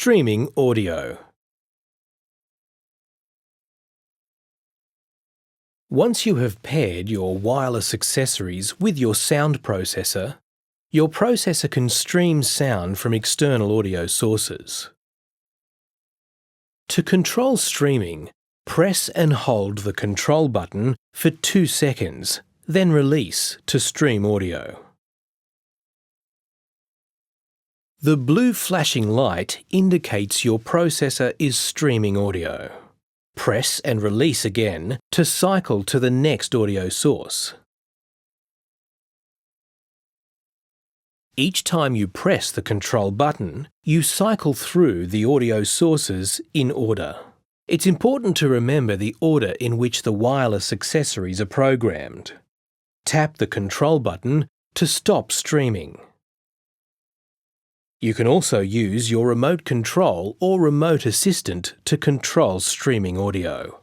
Streaming audio. Once you have paired your wireless accessories with your sound processor, your processor can stream sound from external audio sources. To control streaming, press and hold the control button for 2 seconds, then release to stream audio. The blue flashing light indicates your processor is streaming audio. Press and release again to cycle to the next audio source. Each time you press the control button, you cycle through the audio sources in order. It's important to remember the order in which the wireless accessories are programmed. Tap the control button to stop streaming. You can also use your remote control or remote assistant to control streaming audio.